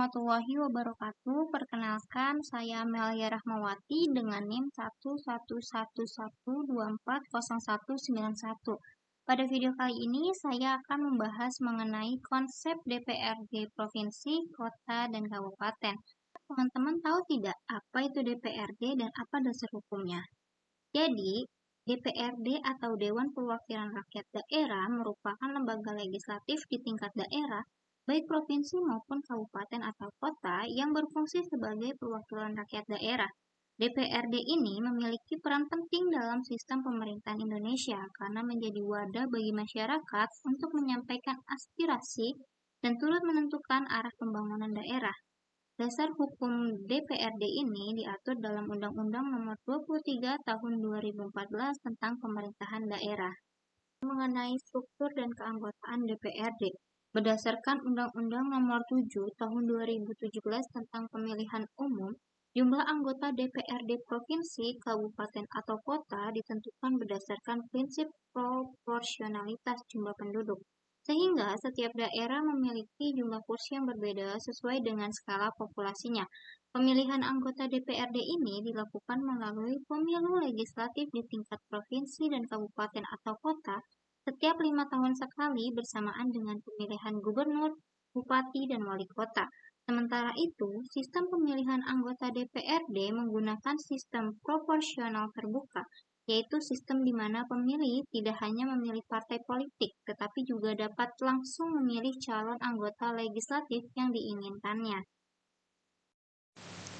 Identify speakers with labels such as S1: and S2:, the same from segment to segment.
S1: warahmatullahi wabarakatuh. Perkenalkan, saya Amelia Rahmawati dengan NIM 11112401991. Pada video kali ini, saya akan membahas mengenai konsep DPRD Provinsi, Kota, dan Kabupaten. Teman-teman tahu tidak apa itu DPRD dan apa dasar hukumnya? Jadi, DPRD atau Dewan Perwakilan Rakyat Daerah merupakan lembaga legislatif di tingkat daerah, baik provinsi maupun kabupaten atau kota yang berfungsi sebagai perwakilan rakyat daerah. DPRD ini memiliki peran penting dalam sistem pemerintahan Indonesia karena menjadi wadah bagi masyarakat untuk menyampaikan aspirasi dan turut menentukan arah pembangunan daerah. Dasar hukum DPRD ini diatur dalam Undang-Undang Nomor 23 Tahun 2014 tentang Pemerintahan Daerah. Mengenai struktur dan keanggotaan DPRD, berdasarkan Undang-Undang Nomor 7 Tahun 2017 tentang Pemilihan Umum, jumlah anggota DPRD provinsi, kabupaten, atau kota ditentukan berdasarkan prinsip proporsionalitas jumlah penduduk. Sehingga setiap daerah memiliki jumlah kursi yang berbeda sesuai dengan skala populasinya. Pemilihan anggota DPRD ini dilakukan melalui pemilu legislatif di tingkat provinsi dan kabupaten atau kota setiap 5 tahun sekali bersamaan dengan pemilihan gubernur, bupati, dan wali kota. Sementara itu, sistem pemilihan anggota DPRD menggunakan sistem proporsional terbuka, yaitu sistem di mana pemilih tidak hanya memilih partai politik, tetapi juga dapat langsung memilih calon anggota legislatif yang diinginkannya.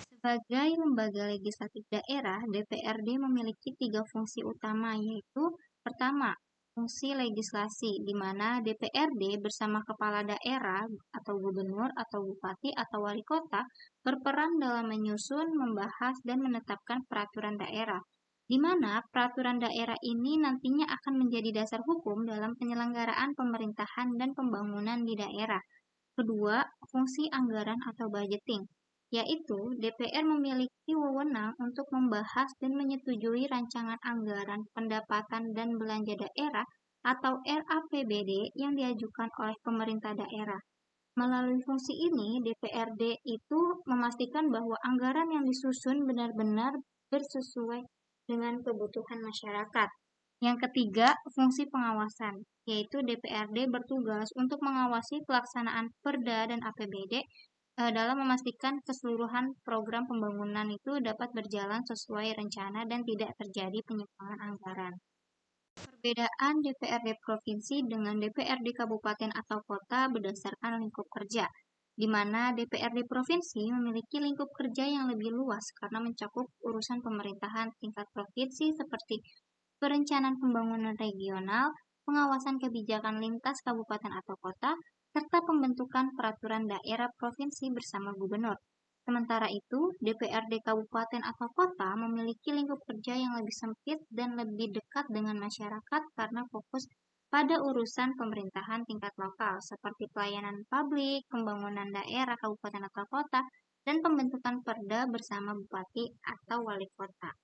S1: Sebagai lembaga legislatif daerah, DPRD memiliki 3 fungsi utama, yaitu pertama, fungsi legislasi, di mana DPRD bersama kepala daerah atau gubernur atau bupati atau wali kota berperan dalam menyusun, membahas, dan menetapkan peraturan daerah, di mana peraturan daerah ini nantinya akan menjadi dasar hukum dalam penyelenggaraan pemerintahan dan pembangunan di daerah. Kedua, fungsi anggaran atau budgeting, yaitu DPR memiliki wewenang untuk membahas dan menyetujui rancangan anggaran pendapatan dan belanja daerah atau RAPBD yang diajukan oleh pemerintah daerah. Melalui fungsi ini, DPRD itu memastikan bahwa anggaran yang disusun benar-benar bersesuai dengan kebutuhan masyarakat. Yang ketiga, fungsi pengawasan, yaitu DPRD bertugas untuk mengawasi pelaksanaan Perda dan APBD dalam memastikan keseluruhan program pembangunan itu dapat berjalan sesuai rencana dan tidak terjadi penyimpangan anggaran. Perbedaan DPRD provinsi dengan DPRD kabupaten atau kota berdasarkan lingkup kerja, di mana DPRD provinsi memiliki lingkup kerja yang lebih luas karena mencakup urusan pemerintahan tingkat provinsi seperti perencanaan pembangunan regional, pengawasan kebijakan lintas kabupaten atau kota, serta pembentukan peraturan daerah provinsi bersama gubernur. Sementara itu, DPRD kabupaten atau kota memiliki lingkup kerja yang lebih sempit dan lebih dekat dengan masyarakat karena fokus pada urusan pemerintahan tingkat lokal seperti pelayanan publik, pembangunan daerah kabupaten atau kota, dan pembentukan perda bersama bupati atau wali kota.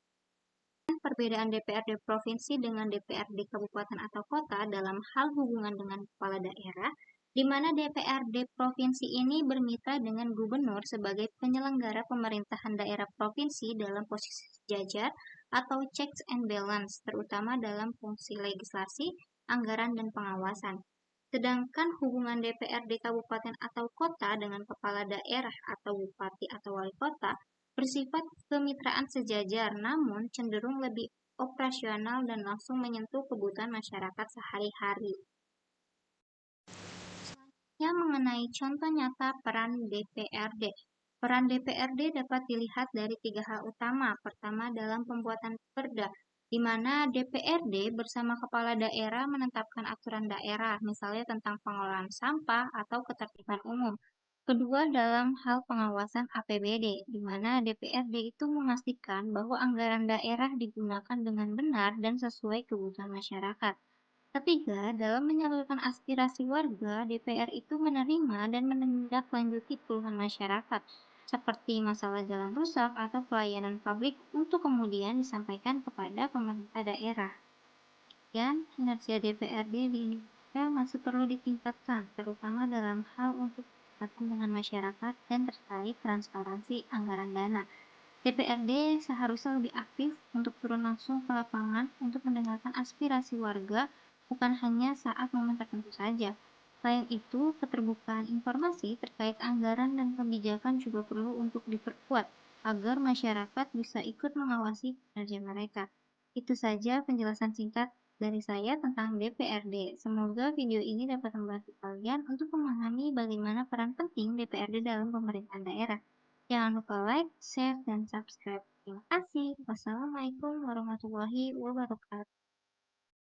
S1: Perbedaan DPRD provinsi dengan DPRD kabupaten atau kota dalam hal hubungan dengan kepala daerah, di mana DPRD provinsi ini bermitra dengan gubernur sebagai penyelenggara pemerintahan daerah provinsi dalam posisi sejajar atau checks and balance, terutama dalam fungsi legislasi, anggaran, dan pengawasan. Sedangkan hubungan DPRD kabupaten atau kota dengan kepala daerah atau bupati atau wali kota bersifat kemitraan sejajar, namun cenderung lebih operasional dan langsung menyentuh kebutuhan masyarakat sehari-hari. Selanjutnya mengenai contoh nyata peran DPRD. Peran DPRD dapat dilihat dari 3 hal utama. Pertama, dalam pembuatan perda, di mana DPRD bersama kepala daerah menetapkan aturan daerah, misalnya tentang pengelolaan sampah atau ketertiban umum. Kedua, dalam hal pengawasan APBD, di mana DPRD itu memastikan bahwa anggaran daerah digunakan dengan benar dan sesuai kebutuhan masyarakat. Ketiga, dalam menyalurkan aspirasi warga, DPR itu menerima dan menindaklanjuti keluhan masyarakat, seperti masalah jalan rusak atau pelayanan publik untuk kemudian disampaikan kepada pemerintah daerah. Dan kinerja DPRD di Indonesia masih perlu ditingkatkan, terutama dalam hal untuk kesepakatan dengan masyarakat dan terkait transparansi anggaran dana. DPRD seharusnya lebih aktif untuk turun langsung ke lapangan untuk mendengarkan aspirasi warga, bukan hanya saat momen tertentu saja. Selain itu, keterbukaan informasi terkait anggaran dan kebijakan juga perlu untuk diperkuat agar masyarakat bisa ikut mengawasi kinerja mereka. Itu saja penjelasan singkat dari saya tentang DPRD. Semoga video ini dapat membantu kalian untuk memahami bagaimana peran penting DPRD dalam pemerintahan daerah. Jangan lupa like, share, dan subscribe. Terima kasih. Wassalamualaikum warahmatullahi wabarakatuh.